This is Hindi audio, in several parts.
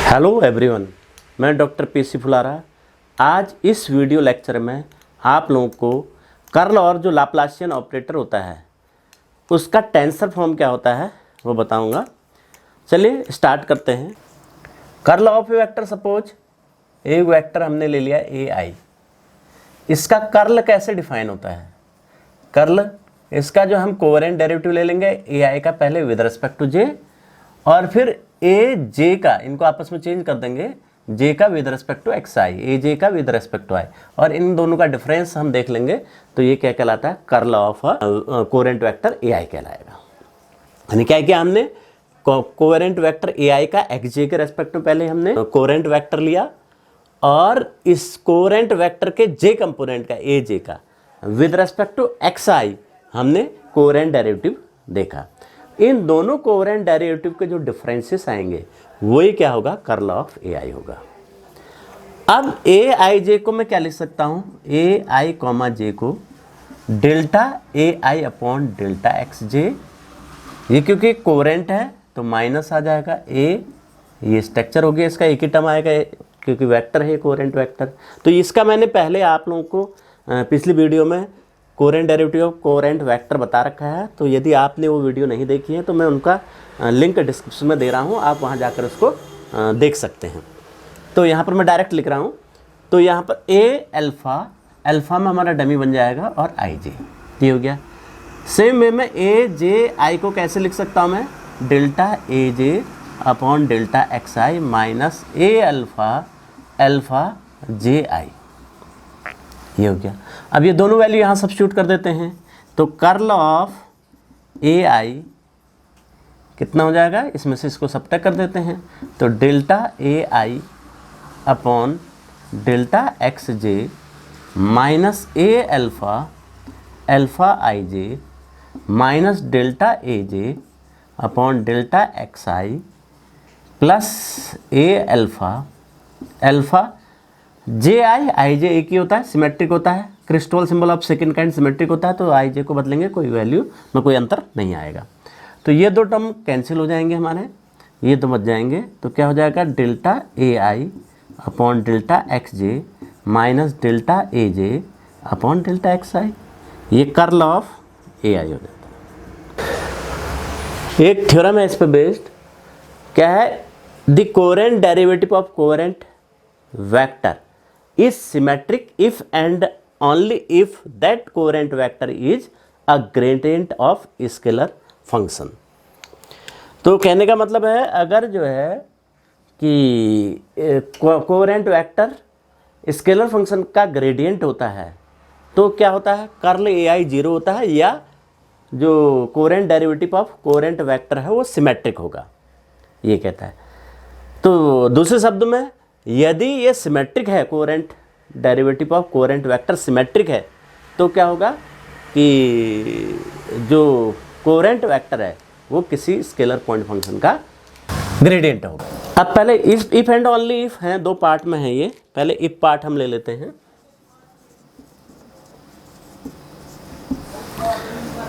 हेलो एवरीवन, मैं डॉक्टर पीसी फुलारा। आज इस वीडियो लेक्चर में आप लोगों को कर्ल और जो लाप्लासियन ऑपरेटर होता है उसका टेंसर फॉर्म क्या होता है वो बताऊंगा। चलिए स्टार्ट करते हैं। Curl of A vector, suppose एक वेक्टर हमने ले लिया ए आई। इसका कर्ल कैसे डिफाइन होता है? कर्ल इसका जो हम कोवेरिएंट डेरिवेटिव ले लेंगे ए आई का, पहले विद रिस्पेक्ट टू जे, और फिर ए जे का, इनको आपस में चेंज कर देंगे, जे का विद रिस्पेक्ट टू एक्स आई, ए जे का विद रिस्पेक्ट टू आई, और इन दोनों का डिफरेंस हम देख लेंगे तो ये क्या कहलाता है? Curl of covariant vector A I कहलाएगा। यानी क्या किया हमने? कोवेरिएंट वेक्टर ए आई का एक्स जे के रेस्पेक्ट में पहले हमने कोवेरिएंट वेक्टर लिया, और इस कोवेरिएंट वेक्टर के जे कंपोनेंट का, ए जे का, विद रिस्पेक्ट टू एक्स आई हमने कोवेरिएंट डेरिवेटिव देखा। इन दोनों कोवेरिएंट डेरिवेटिव के जो डिफरेंसेस आएंगे वही क्या होगा? कर्ल ऑफ ए आई होगा। अब ए आई जे को मैं क्या लिख सकता हूँ? ए आई कॉमा जे को delta A I upon delta X J. ये क्योंकि कोवेरिएंट है तो माइनस आ जाएगा ए, ये स्ट्रक्चर हो गया, इसका एक ही टर्म आएगा क्योंकि वेक्टर है कोवेरिएंट वेक्टर। तो इसका मैंने पहले आप लोगों को पिछली वीडियो में covariant derivative of covariant vector बता रखा है। तो यदि आपने वो वीडियो नहीं देखी है तो मैं उनका लिंक डिस्क्रिप्शन में दे रहा हूँ, आप वहाँ जाकर उसको देख सकते हैं। तो यहाँ पर मैं डायरेक्ट लिख रहा हूँ। तो यहाँ पर ए अल्फ़ा, अल्फ़ा में हमारा डमी बन जाएगा, और आई जे, ये हो गया। सेम वे में ए जे आई को कैसे लिख सकता हूँ मैं? Delta A J upon delta X I minus A alpha alpha जे आई, ये हो गया। अब ये दोनों वैल्यू यहाँ सब्स्टिट्यूट कर देते हैं तो कर्ल ऑफ ए आई कितना हो जाएगा? इसमें से इसको सब्ट्रैक्ट कर देते हैं तो delta A I upon delta X J minus A alpha alpha I J minus delta A J upon delta X I plus A alpha alpha जे आई, आई जे एक ही होता है, सिमेट्रिक होता है, crystal symbol of second kind symmetric होता है, तो आई जे को बदलेंगे, कोई वैल्यू में कोई अंतर नहीं आएगा। तो ये दो टर्म कैंसिल हो जाएंगे हमारे, ये दो बच जाएंगे। तो क्या हो जाएगा? Delta A I upon delta X J minus delta A J upon delta X आई, ये कर्ल ऑफ ए आई हो जाता है। एक थ्योरम है इस पर बेस्ड, क्या है? The covariant derivative of covariant vector is symmetric if and only if that covariant vector is a gradient of scalar function। तो कहने का मतलब है, अगर जो है कि कोवेरिएंट वेक्टर स्केलर फंक्शन का ग्रेडियंट होता है तो क्या होता है? कर्ल ए आई जीरो होता है, या जो covariant derivative of covariant vector है वो सिमेट्रिक होगा, ये कहता है। तो दूसरे शब्द में, यदि ये सिमेट्रिक है, covariant derivative of covariant vector symmetric है, तो क्या होगा कि जो कोवेरिएंट वेक्टर है वो किसी स्केलर पॉइंट फंक्शन का ग्रेडियंट होगा। अब पहले इफ एंड ओनली इफ हैं, दो पार्ट में है ये। पहले इफ पार्ट हम ले लेते हैं।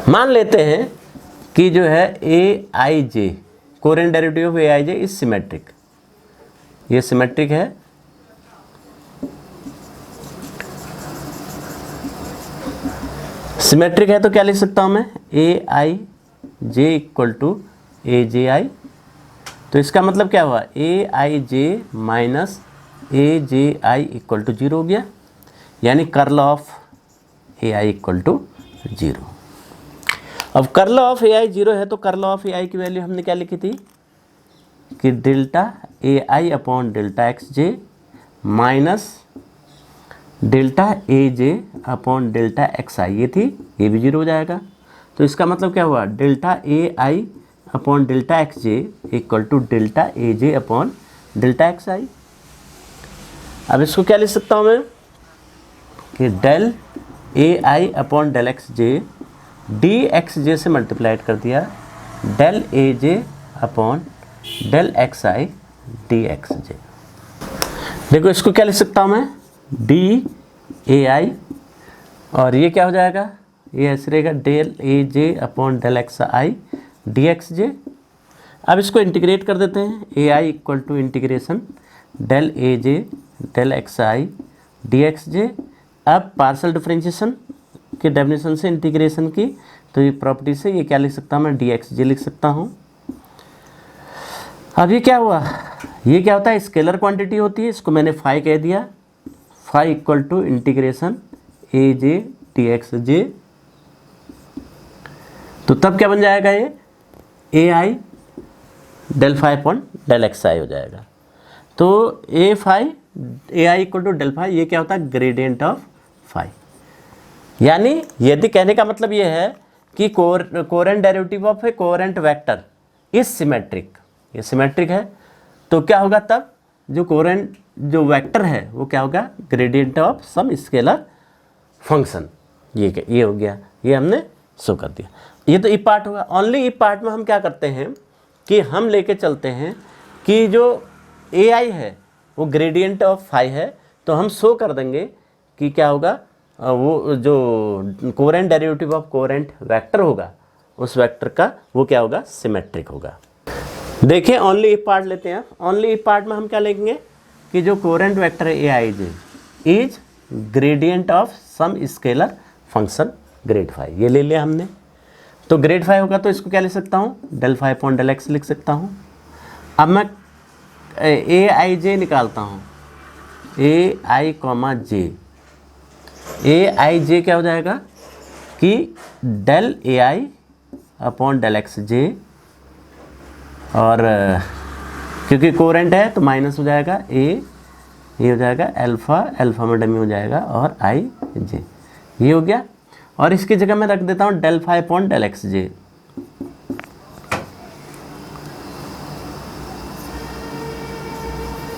मान लेते हैं कि जो है A I J, covariant derivative of A I J is symmetric, ये सिमेट्रिक है। सिमेट्रिक है तो क्या लिख सकता हूं मैं? A I J equal to A J I. तो इसका मतलब क्या हुआ? A I J minus A J I equal to zero हो गया, यानी curl of A I equal to zero. अब curl of A I zero है तो कर्ल ऑफ ए आई की वैल्यू हमने क्या लिखी थी कि delta A I upon delta X J minus delta A J upon delta X आई, ये थी, ये भी जीरो हो जाएगा। तो इसका मतलब क्या हुआ? Delta A I upon delta X J equal to delta A J upon delta X I. अब इसको क्या लिख सकता हूँ मैं कि del A I upon del X J D X J से मल्टीप्लाइड कर दिया, del A J upon del X I D X J. देखो इसको क्या लिख सकता हूँ मैं? डी ए आई, और ये क्या हो जाएगा? ये ऐसे रहेगा del A J upon del X I D X J. अब इसको इंटीग्रेट कर देते हैं, A I equal to integration del A J del X I D X J. अब पार्शियल डिफरेंशिएशन के डेफिनेशन से इंटीग्रेशन की, तो ये प्रॉपर्टी से ये क्या लिख सकता हूँ मैं, डी एक्स जे लिख सकता हूँ। अब ये क्या हुआ, ये क्या होता है, स्केलर क्वांटिटी होती है, इसको मैंने फाई कह दिया, phi equal to integration A J D X J. तो तब क्या बन जाएगा, ये A I del phi upon del X I हो जाएगा। तो A phi A I equal to del phi, ये क्या होता है, ग्रेडियंट ऑफ फाई। यानी यदि कहने का मतलब ये है कि coherent derivative of A coherent vector is symmetric, ये सिमेट्रिक है, तो क्या होगा तब, जो कोरेंट जो वेक्टर है वो क्या होगा, gradient of some scalar function. ये हो गया, ये हमने शो कर दिया। ये तो ई पार्ट होगा। ओनली ई पार्ट में हम क्या करते हैं कि हम लेके चलते हैं कि जो ए आई है वो ग्रेडियंट ऑफ फाई है, तो हम शो कर देंगे कि क्या होगा, वो जो coherent derivative of coherent vector होगा उस वेक्टर का वो क्या होगा, सिमेट्रिक होगा। देखिए ओनली ई पार्ट लेते हैं। ओनली ई पार्ट में हम क्या लेंगे कि जो कोरेंट वेक्टर है A I J is gradient of some scalar function grad phi, ये ले लिया हमने। तो ग्रेड फाई होगा तो इसको क्या लिख सकता हूँ, del phi upon del x लिख सकता हूँ। अब मैं ए आई जे निकालता हूँ, ए I comma J, A I जे क्या हो जाएगा कि del A I upon del X जे, और क्योंकि कोरेंट है तो माइनस हो जाएगा ए, ये हो जाएगा अल्फ़ा, अल्फ़ा में डमी हो जाएगा और आई जे, ये हो गया। और इसकी जगह मैं रख देता हूँ del phi upon del X J.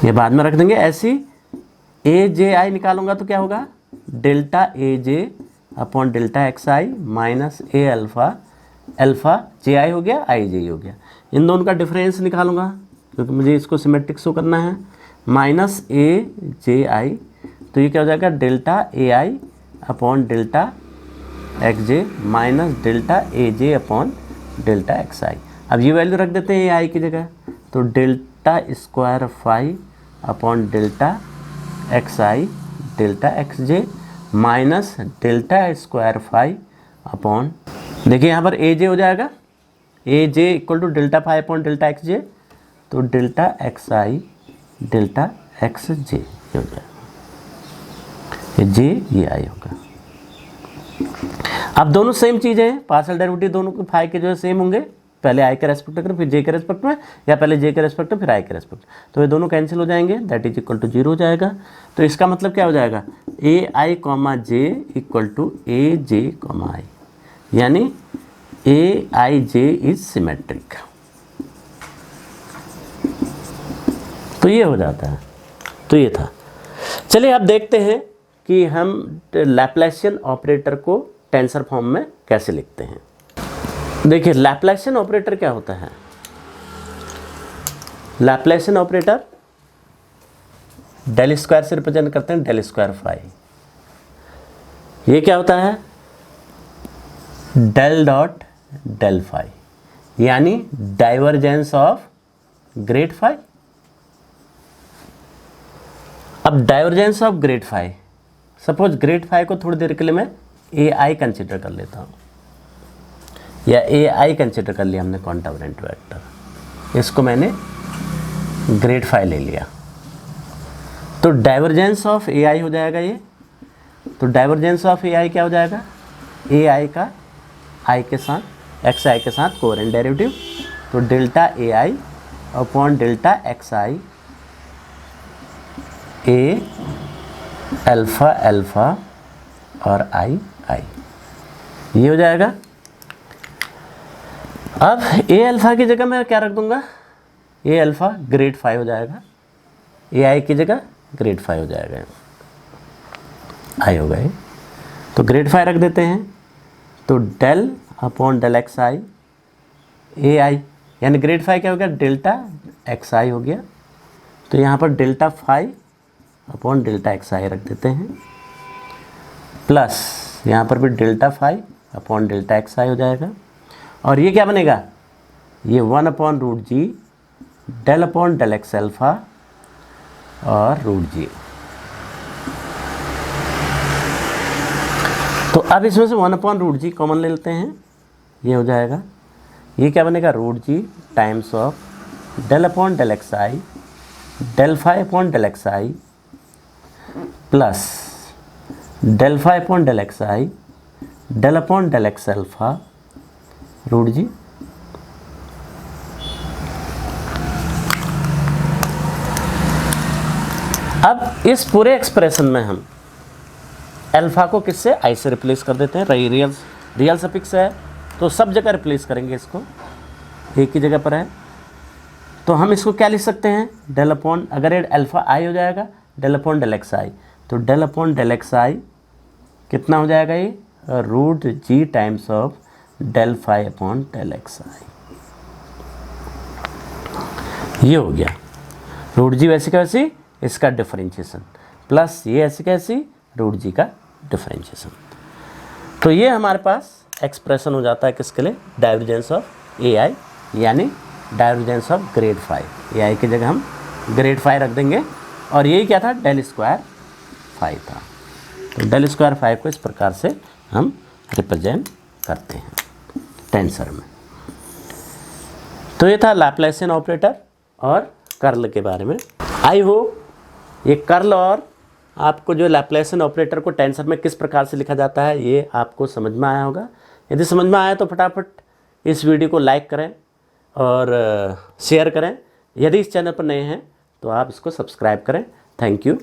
ये बाद में रख देंगे ऐसी। ए जे आई निकालूंगा तो क्या होगा, delta A J upon delta X I minus A alpha, alpha जे आई हो गया, आई जे हो गया। इन दोनों का डिफरेंस निकालूंगा क्योंकि मुझे इसको सिमेट्रिक शो करना है, माइनस ए जे आई, तो ये क्या हो जाएगा, delta A I upon delta X J minus delta A J upon delta X I. अब ये वैल्यू रख देते हैं ए आई की जगह, तो delta square phi upon delta X I delta X J minus delta square phi upon, देखिए यहाँ पर ए जे हो जाएगा, A J equal to delta phi upon delta X J, तो delta X I delta X J हो जाएगा, ये जे ये आई होगा। अब दोनों सेम चीज़ें हैं, पार्शियल डेरिवेटिव दोनों के फाई के जो है सेम होंगे, पहले आई के रेस्पेक्ट में फिर जे के रेस्पेक्ट में, या पहले जे के रेस्पेक्ट में फिर आई के रेस्पेक्ट में, तो ये दोनों कैंसिल हो जाएंगे, दैट इज इक्वल टू 0 हो जाएगा। तो इसका मतलब क्या हो जाएगा, A I comma J equal to A J comma I, यानी A I J is symmetric. तो ये हो जाता है। तो ये था। चलिए अब देखते हैं कि हम लैप्लासियन ऑपरेटर को टेंसर फॉर्म में कैसे लिखते हैं। देखिए लैप्लासियन ऑपरेटर क्या होता है, लैप्लासियन ऑपरेटर डेल स्क्वायर से रिप्रेजेंट करते हैं, डेल स्क्वायर फाई। ये क्या होता है, डेल डॉट डेल फाई, यानी डाइवर्जेंस ऑफ ग्रेड फाई। अब divergence of grad phi, suppose grad phi को थोड़ी देर के लिए मैं ए आई कंसिडर कर लेता हूँ, या ए आई कंसिडर कर लिया हमने कॉन्टरवेंट वेक्टर, इसको मैंने ग्रेड फाई ले लिया, तो डाइवर्जेंस ऑफ ए आई हो जाएगा ये। तो डाइवर्जेंस ऑफ ए आई क्या हो जाएगा, ए आई का आई के साथ, एक्स आई के साथ कोरेंट डेरिवेटिव, तो delta A I upon delta X I A alpha alpha और आई आई, ये हो जाएगा। अब ए अल्फ़ा की जगह मैं क्या रख दूंगा, ए अल्फ़ा ग्रेड फाई हो जाएगा, ए आई की जगह ग्रेड फाई हो जाएगा, आई हो गए, तो ग्रेड फाई रख देते हैं। तो डेल अपॉन डेल एक्स आई ए आई, यानी ग्रेड फाई क्या हो गया, डेल्टा एक्स आई हो गया, तो यहाँ पर delta phi upon delta X I रख देते हैं, प्लस यहाँ पर भी delta phi upon delta X I हो जाएगा। और ये क्या बनेगा, ये 1/√g del x अल्फ़ा और √g। तो अब इसमें से 1/√g कॉमन ले लेते हैं, ये हो जाएगा, ये क्या बनेगा √g times of del xi del xi plus del xi del x alpha √g। अब इस पूरे एक्सप्रेशन में हम अल्फ़ा को किससे आई से रिप्लेस कर देते हैं, रियल सफिक्स है तो सब जगह रिप्लेस करेंगे, इसको एक ही जगह पर है तो हम इसको क्या लिख सकते हैं, अगर ये अल्फ़ा आई हो जाएगा del xi, तो del xi कितना हो जाएगा, ये √g times of del xi, ये हो गया √g वैसे कैसी, इसका डिफरेंशिएशन प्लस ये ऐसे कैसी √g का डिफरेंशिएशन। तो ये हमारे पास एक्सप्रेशन हो जाता है किसके लिए, डाइवर्जेंस ऑफ AI, यानी डाइवर्जेंस ऑफ ग्रेड 5। AI की जगह हम ग्रेड 5 रख देंगे और यही क्या था, del स्क्वायर 5 था। तो del स्क्वायर 5 को इस प्रकार से हम रिप्रेजेंट करते हैं टेंसर में। तो ये था लैप्लासियन ऑपरेटर और कर्ल के बारे में। आई होप ये कर्ल और आपको जो लैप्लासियन ऑपरेटर को टेंसर में किस प्रकार से लिखा जाता है ये आपको समझ में आया होगा। यदि समझ में आया तो फटाफट इस वीडियो को लाइक करें और शेयर करें। यदि इस चैनल पर नए हैं तो आप इसको सब्सक्राइब करें। Thank you.